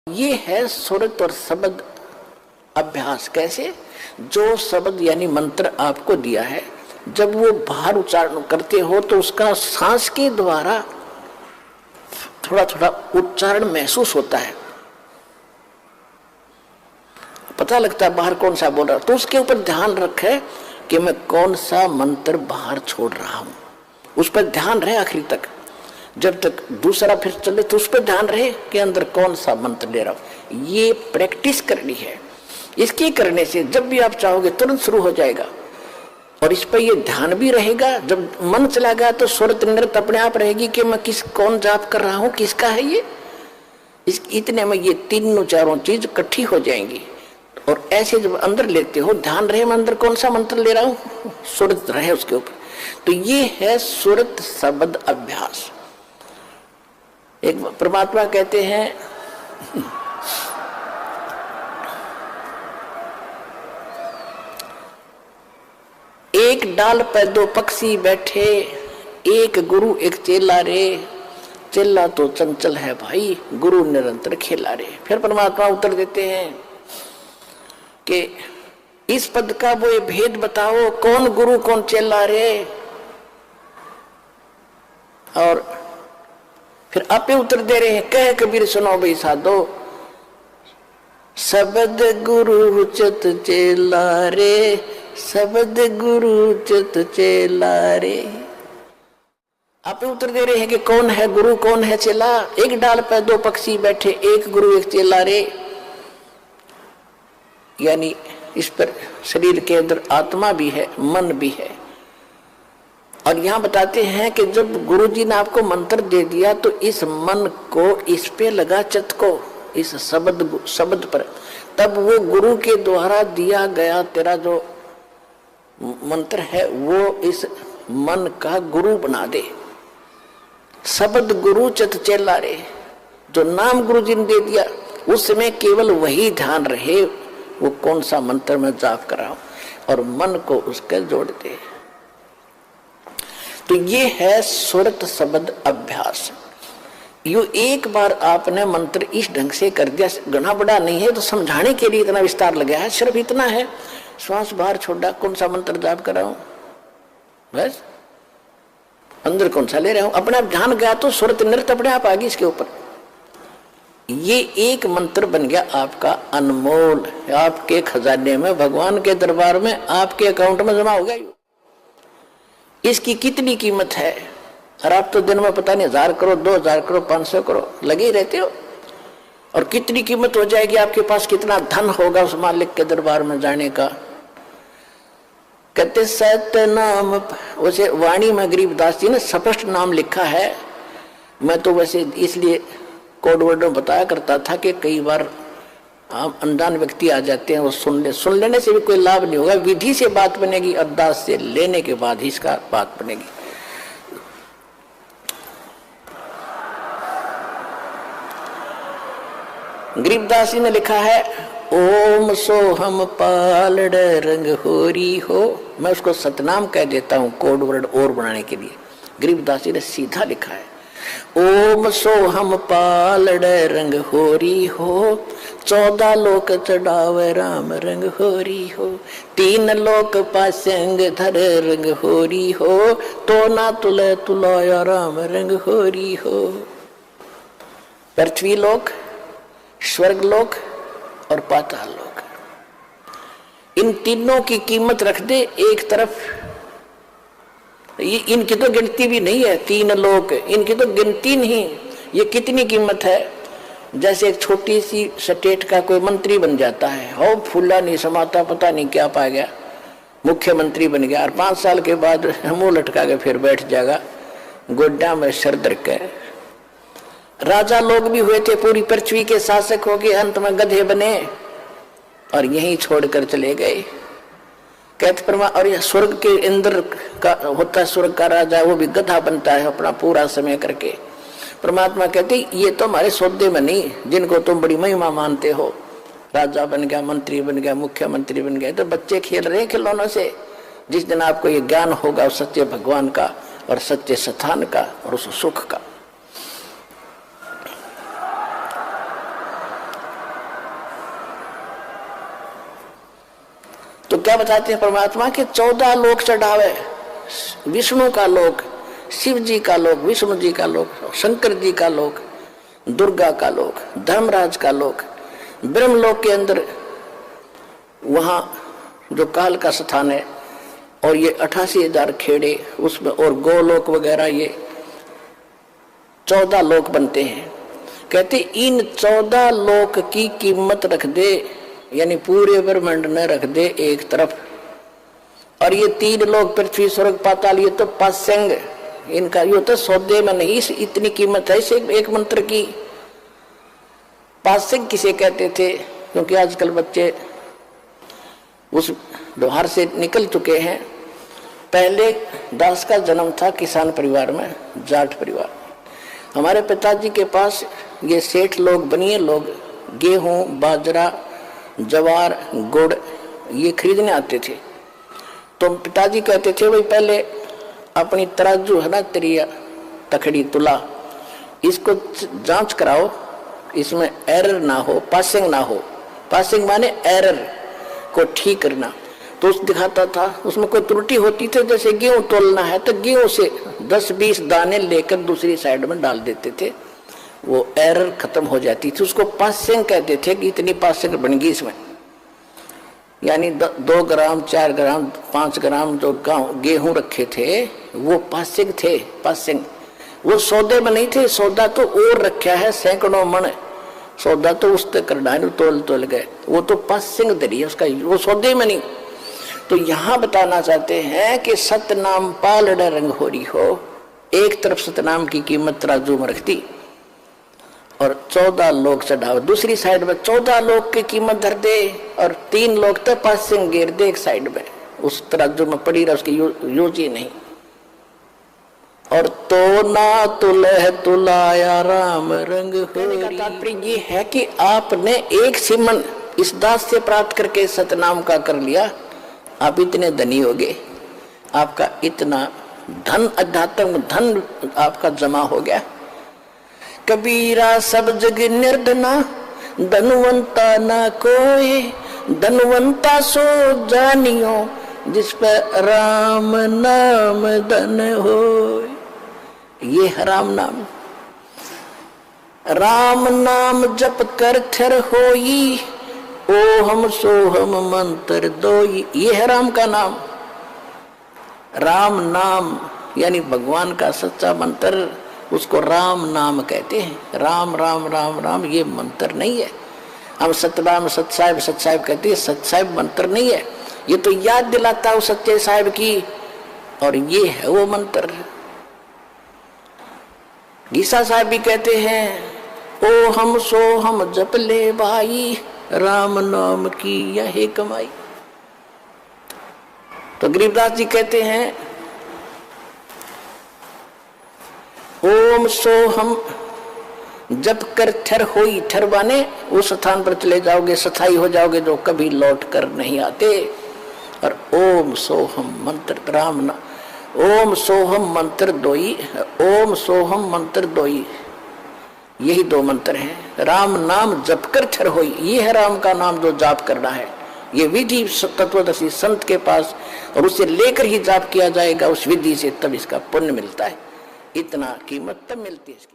ये है सुरत और शब्द अभ्यास। कैसे? जो शब्द यानी मंत्र आपको दिया है, जब वो बाहर उच्चारण करते हो तो उसका सांस के द्वारा थोड़ा थोड़ा उच्चारण महसूस होता है, पता लगता है बाहर कौन सा बोल रहा। तो उसके ऊपर ध्यान रखे कि मैं कौन सा मंत्र बाहर छोड़ रहा हूं, उस पर ध्यान रहे आखिरी तक। जब तक दूसरा फिर चले तो उस पर ध्यान रहे कि अंदर कौन सा मंत्र ले रहा हूं। ये प्रैक्टिस करनी है। इसके करने से जब भी आप चाहोगे तुरंत शुरू हो जाएगा और इस पर ये ध्यान भी रहेगा। जब मन चला गया तो सुरत नृत्य अपने आप रहेगी कि मैं कौन जाप कर रहा हूं, किसका है ये। इतने में ये तीनों चारों चीज इकट्ठी हो जाएंगी। और ऐसे जब अंदर लेते हो ध्यान रहे मैं अंदर कौन सा मंत्र ले रहा हूं, सुरत रहे उसके ऊपर। तो ये है सुरत शब्द अभ्यास। एक परमात्मा कहते हैं एक डाल पर दो पक्षी बैठे, एक गुरु एक चेला रे। चेला तो चंचल है भाई, गुरु निरंतर खेला रे। फिर परमात्मा उत्तर देते हैं कि इस पद का वो ये भेद बताओ, कौन गुरु कौन चेला रे। और फिर आपे उत्तर दे रहे हैं, कह कबीर सुनो भाई साधो, शब्द गुरु चित चेला रे, शब्द गुरु चित चेला रे। आपे उत्तर दे रहे हैं कि कौन है गुरु कौन है चेला। एक डाल पर दो पक्षी बैठे, एक गुरु एक चेला रे। यानी इस पर शरीर के अंदर आत्मा भी है, मन भी है। और यहाँ बताते हैं कि जब गुरुजी ने आपको मंत्र दे दिया तो इस मन को इस पे लगा, चित्त को इस शब्द पर, तब वो गुरु के द्वारा दिया गया तेरा जो मंत्र है वो इस मन का गुरु बना दे। शब्द गुरु चित चेला रे, जो नाम गुरुजी ने दे दिया उसमें केवल वही ध्यान रहे वो कौन सा मंत्र में जाप कर रहा हूं, और मन को उसके जोड़ दे। तो ये है सुरत शब्द अभ्यास। यो एक बार आपने मंत्र इस ढंग से कर दिया, घना बड़ा नहीं है तो समझाने के लिए इतना विस्तार लगा है, सिर्फ इतना है। श्वास बाहर छोड़ा, कौन सा मंत्र जाप कर रहा हूं, बस अंदर कौन सा ले रहा हूं, अपने आप ध्यान गया तो सुरत नृत्य अपने आप आ गई इसके ऊपर। ये एक मंत्र बन गया आपका अनमोल, आपके खजाने में, भगवान के दरबार में, आपके अकाउंट में जमा हो गया। इसकी कितनी कीमत है? और आप तो दिन में पता नहीं 1000 करो, 2000 करो, 500 करो लगे ही रहते हो। और कितनी कीमत हो जाएगी आपके पास, कितना धन होगा उस मालिक के दरबार में जाने का। कहते सत्य नाम, वैसे वाणी में गरीबदास जी ने स्पष्ट नाम लिखा है। मैं तो वैसे इसलिए कोड वर्ड में बताया करता था कि कई बार आप अनजान व्यक्ति आ जाते हैं, वो सुन लेने से भी कोई लाभ नहीं होगा। विधि से बात बनेगी, अरदास से लेने के बाद ही इसका बात बनेगी। गरीबदास जी ने लिखा है, ओम सोहम पालड़ रंग होरी हो। मैं उसको सतनाम कह देता हूं कोड वर्ड और बनाने के लिए। गरीबदास जी ने सीधा लिखा है, ओम सोहम पालड़ रंग होरी हो, 14 लोक चढ़ावे राम रंग होरी हो, 3 लोक पासंग धर रंग होरी हो, तो ना तुले तुलाया राम रंग होरी हो। पृथ्वी लोक, स्वर्ग लोक और पाताल लोक, इन तीनों की कीमत रख दे एक तरफ। इनकी तो गिनती भी नहीं है, 3 लोक इनकी तो गिनती नहीं। ये कितनी कीमत है? जैसे एक छोटी सी स्टेट का कोई मंत्री बन जाता है, हो फूला नहीं समाता, पता नहीं क्या पा गया, मुख्यमंत्री बन गया, और 5 साल के बाद मुंह लटका के फिर बैठ जाएगा गोड्डा में सर धर के। राजा लोग भी हुए थे, पूरी पृथ्वी के शासक हो गए, अंत में गधे बने और यहीं छोड़कर चले गए। कहते परमा, और यह स्वर्ग के इंद्र का होता है, स्वर्ग का राजा, वो भी गधा बनता है अपना पूरा समय करके। परमात्मा कहते ये तो हमारे सौदे में नहीं, जिनको तुम बड़ी महिमा मानते हो, राजा बन गया, मंत्री बन गया, मुख्यमंत्री बन गया, तो बच्चे खेल रहे खिलौनों से। जिस दिन आपको ये ज्ञान होगा उस सच्चे भगवान का और सच्चे स्थान का और उस सुख का, क्या बताते हैं परमात्मा के 14 लोक चढ़ावे, विष्णु का लोक, शिव जी का लोक, विष्णु जी का लोक, शंकर जी का लोक, दुर्गा का लोक, धर्मराज का लोक, ब्रह्मलोक के अंदर वहां जो काल का स्थान है, और ये 88,000 खेड़े उसमें, और गोलोक वगैरह, ये 14 लोक बनते हैं। कहते इन 14 लोक की कीमत रख दे, यानी पूरे ब्रह्मांड में रख दे एक तरफ, और ये 3 लोक पृथ्वी स्वर्ग पाताल, ये तो पास्यंग, इनका ये तो सौदे में नहीं, इतनी कीमत है इसे एक मंत्र की। पास्यंग किसे कहते थे? क्योंकि आजकल बच्चे उस व्यवहार से निकल चुके हैं। पहले दास का जन्म था किसान परिवार में, जाट परिवार। हमारे पिताजी के पास ये सेठ लोग, बनिए लोग गेहूं, बाजरा, जवार, गुड़ ये खरीदने आते थे। तो पिताजी कहते थे भाई पहले अपनी तराजू है ना, त्रिया तखड़ी तुला, इसको जांच कराओ, इसमें एरर ना हो, पासिंग ना हो। पासिंग माने एरर को ठीक करना। तो उस दिखाता था, उसमें कोई त्रुटि होती थी, जैसे गेहूं तोलना है तो गेहूं से 10-20 दाने लेकर दूसरी साइड में डाल देते थे, वो एरर खत्म हो जाती थी। उसको पासिंग कहते थे कि इतनी पासिंग बन गई इसमें, यानी 2 ग्राम, 4 ग्राम, 5 ग्राम जो गेहूं रखे थे वो पासिंग थे। पासिंग वो सौदे में नहीं थे, सौदा तो और रखा है, सैकड़ों मन सौदा तो उस तक करना, तोल गए, वो तो पासिंग दरी है उसका, वो सौदे में नहीं। तो यहाँ बताना चाहते हैं कि सतनाम पालड़ रंग हो रही हो, एक तरफ सतनाम की कीमत तराजू में रखती और 14 लोग चढ़ाओ, दूसरी साइड में 14 लोग की कीमत धर दे, और 3 लोग तो पासिंग गिर दे एक साइड में, उस तराजू में पड़ी रहा, उसकी यूज ही नहीं। और तो ना तुलह तुलाया राम रंग होरी। का तात्पर्य ये है कि आपने एक सिमन इस दास से प्राप्त करके सतनाम का कर लिया, आप इतने धनी हो गए, आपका इतना धन, अध्यात्म धन आपका जमा हो गया। कबीरा सब जग निर्धना, धनवंता ना कोई, धनवंता सो जानियो, जिस पर राम नाम धन हो। ये है राम नाम। राम नाम जप कर थर होई, ओ हम सो हम मंत्र दोई। ये है राम का नाम। राम नाम यानी भगवान का सच्चा मंत्र, उसको राम नाम कहते हैं। राम राम राम राम ये मंत्र नहीं है। हम सतनाम सतसाहिब सतसाहिब कहते हैं, सतसाहिब मंत्र नहीं है, ये तो याद दिलाता है सच्चे साहिब की, और ये है वो मंत्र। गीसा साहब भी कहते हैं, ओ हम सो हम जप ले भाई, राम नाम की यही कमाई। तो गरीबदास जी कहते हैं, ओम सो हम जप कर ठर होई, ठर माने उस स्थान पर चले जाओगे, स्थायी हो जाओगे जो कभी लौट कर नहीं आते। और ओम सोहम मंत्र राम ना, ओम सोहम मंत्र दोई, ओम सोहम मंत्र दोई, यही 2 मंत्र हैं। राम नाम जप कर ठर होई, ये है राम का नाम जो जाप करना है। ये विधि तत्वदर्शी संत के पास, और उसे लेकर ही जाप किया जाएगा उस विधि से, तब इसका पुण्य मिलता है। इतना कीमत तब मिलती है इसकी।